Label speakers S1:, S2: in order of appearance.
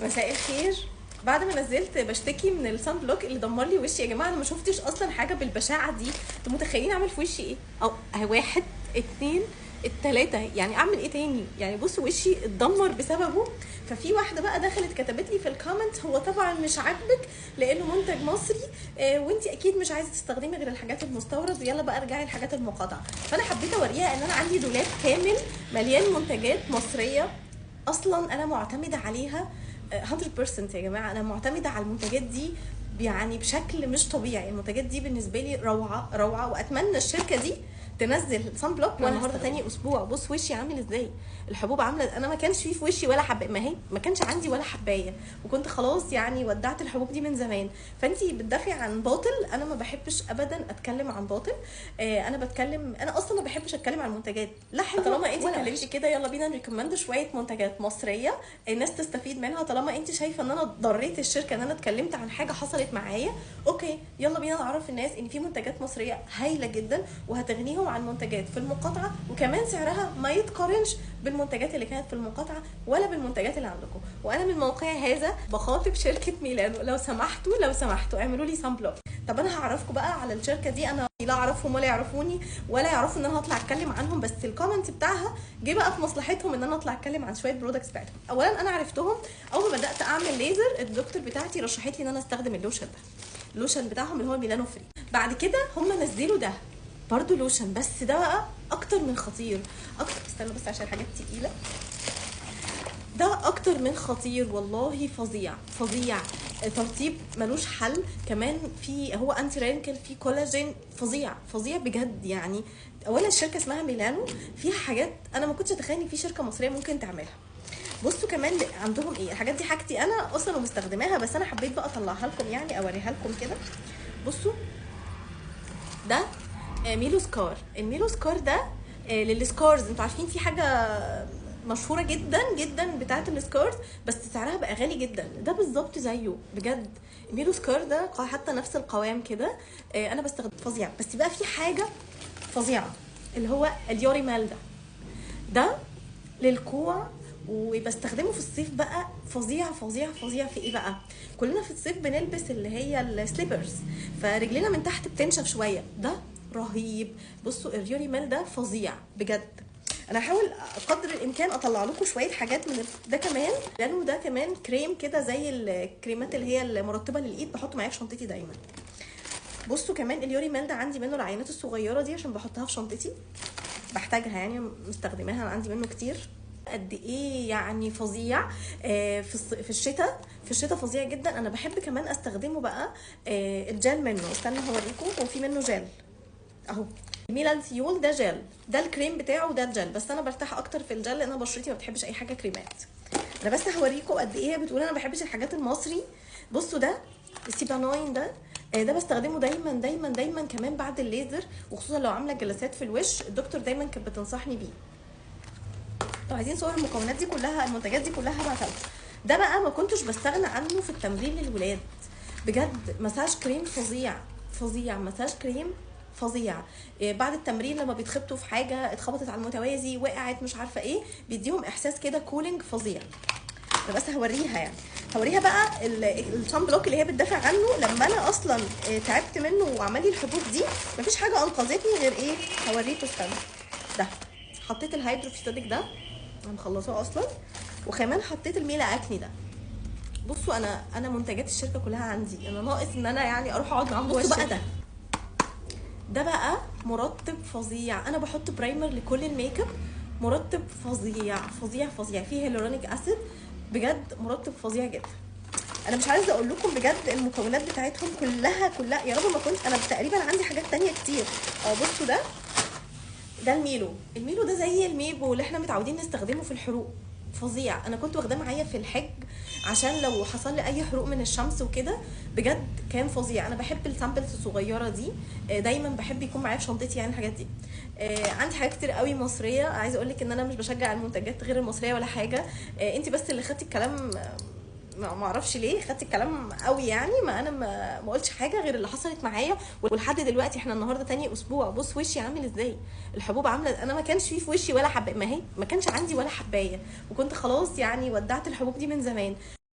S1: مساء الخير. بعد ما نزلت بشتكي من الصن بلوك اللي دمر لي وشي، يا جماعه انا ما شفتش اصلا حاجه بالبشاعه دي. انتوا متخيلين اعمل في وشي ايه؟ او واحد اتنين التلاته، يعني اعمل ايه تاني؟ يعني بصوا وشي اتدمر بسببه. ففي واحده بقى دخلت كتبت لي في الكومنت هو طبعا مش عاجبك لانه منتج مصري، وانت اكيد مش عايزه تستخدمي غير الحاجات المستورد، ويلا بقى ارجعي الحاجات المقاطعه. فانا حبيت اوريها ان انا عندي دولاب كامل مليان منتجات مصريه اصلا انا معتمده عليها 100% يا جماعه. انا معتمده على المنتجات دي يعني بشكل مش طبيعي. المنتجات دي بالنسبه لي روعه روعه، واتمنى الشركه دي تنزل صن بلوك. وانا النهارده تاني اسبوع، بص وشي عامل ازاي، الحبوب عامله، انا ما كانش فيه في وشي ولا حبايه، ما كانش عندي ولا حبايه، وكنت خلاص يعني ودعت الحبوب دي من زمان. فانتي بتدافعي عن باطل، انا ما بحبش ابدا اتكلم عن باطل. انا بتكلم، انا اصلا ما بحبش اتكلم عن منتجات لا حلوه. طالما انت اتكلمتي كده يلا بينا نريكومند شويه منتجات مصريه الناس تستفيد منها. طالما انت شايفه ان انا ضريت الشركه ان انا اتكلمت عن حاجه حصلت معايا، اوكي يلا بينا نعرف الناس ان في منتجات مصريه هايله جدا وهتغنيهم عن منتجات في المقاطعه، وكمان سعرها ما يتقارنش بالمنتجات اللي كانت في المقاطعه ولا بالمنتجات اللي عندكم. وانا من موقعي هذا بخاطب شركه ميلانو، لو سمحتوا اعملوا لي صن بلوك. طب انا هعرفكم بقى على الشركه دي، انا لا اعرفهم ولا يعرفوني ولا يعرفوا ان انا هطلع اتكلم عنهم، بس الكومنت بتاعها جه بقى في مصلحتهم ان انا اطلع اتكلم عن شويه برودكتس بتاعتهم. اولا انا عرفتهم اول ما بدات اعمل ليزر، الدكتور بتاعتي رشحت لي ان انا استخدم اللوشن ده، اللوشن بتاعهم اللي هو ميلانو فري. بعد كده هم نزلوا ده برضو لوشن، بس ده بقى اكتر من خطير. استنوا بس عشان الحاجات تقيله. ده اكتر من خطير والله، فظيع فظيع. ترطيب ملوش حل، كمان في هو انتي رينكل، في كولاجين، فظيع فظيع بجد يعني. اولا الشركه اسمها ميلانو، فيها حاجات انا ما كنتش اتخيل ان في شركه مصريه ممكن تعملها. بصوا كمان عندهم ايه، الحاجات دي حاجتي انا اصلا ومستخدماها، بس انا حبيت بقى اطلعها لكم يعني اوريها لكم كده. بصوا ده ميلو سكار. الميلو سكار ده للسكارز، انتوا عارفين في حاجه مشهوره جدا جدا بتاعه السكارز بس سعرها بقى غالي جدا، ده بالظبط زيه بجد. الميلو سكار ده حتى نفس القوام كده، انا بستخدم فظيع. بس بقى في حاجه فظيعه اللي هو اليوري مال ده للكوع، وبستخدمه في الصيف بقى فظيع فظيع فظيع. في ايه بقى؟ كلنا في الصيف بنلبس اللي هي السليبرز، فرجلنا من تحت بتنشف شويه، ده رهيب. بصوا اليوري مال ده فظيع بجد. انا هحاول قدر الامكان اطلع لكم شويه حاجات من ده كمان، لانه ده كمان كريم كده زي الكريمات اللي هي المرطبه للايد، بحطه معايا في شنطتي دايما. بصوا كمان اليوري مال ده عندي منه العينات الصغيره دي عشان بحطها في شنطتي، بحتاجها يعني، مستخدماها، عندي منه كتير. قد ايه يعني فظيع. في الشتاء، فظيع جدا. انا بحب كمان استخدمه بقى الجل منه، استنى هوريكم، هو في منه جل اهو، ميلانثيول ده جل، ده الكريم بتاعه وده الجل، بس انا برتاح اكتر في الجل لان انا بشرتي ما بتحبش اي حاجه كريمات. انا بس هوريكم قد ايه بتقول انا ما بحبش الحاجات المصري. بصوا ده السيباناين ده، ده بستخدمه دايما دايما دايما كمان بعد الليزر، وخصوصا لو عامله جلسات في الوش، الدكتور دايما كانت بتنصحني بيه. لو عايزين صور المكونات دي كلها، المنتجات دي كلها هبعتها لكم. ده بقى ما كنتش بستغنى عنه في التمرين للولاد بجد، مساج كريم فظيع فظيع، مساج كريم فظيع. بعد التمرين لما بيتخبطوا في حاجه، اتخبطت على المتوازي، وقعت، مش عارفه ايه، بيديهم احساس كده كولينج فظيع. انا بس هوريها يعني، هوريها بقى الصن بلوك اللي هي بتدافع عنه. لما انا اصلا تعبت منه وعمل لي الحبوب دي، مفيش حاجه انقذتني غير ايه، هوريكم استنى. ده حطيت الهيدروفيستاتيك ده، انا مخلصاه اصلا، وكمان حطيت الميلا اكني ده. بصوا انا منتجات الشركه كلها عندي، انا ناقص ان انا يعني اروح اقعد معاهم. بصوا بقى ده بقى مرطب فظيع. انا بحط برايمر لكل الميك اب، مرطب فظيع فظيع فظيع، فيه هيلورونيك اسيد، بجد مرطب فظيع جدا. انا مش عايزه اقول لكم بجد المكونات بتاعتهم كلها يا رب ما كنت انا تقريبا عندي حاجات تانية كتير. بصوا ده الميلو ده زي الميبو اللي احنا متعودين نستخدمه في الحروق، فظيع. انا كنت واخداه معايا في الحج عشان لو حصل لي اي حروق من الشمس وكده، بجد كان فظيع. انا بحب السامبلز الصغيره دي، دايما بحب يكون معايا في شنطتي يعني الحاجات دي. عندي حاجات كتير قوي مصريه. عايزه اقول لك ان انا مش بشجع المنتجات غير المصريه ولا حاجه، انت بس اللي خدتي الكلام، ما اعرفش ليه خدتي الكلام قوي يعني. ما انا ما قلتش حاجه غير اللي حصلت معايا، ولحد دلوقتي احنا النهارده تاني اسبوع، بص وشي عامل ازاي، الحبوب عامله، انا ما كانش في وشي ولا حبايه، ما كانش عندي ولا حبايه، وكنت خلاص يعني ودعت الحبوب دي من زمان.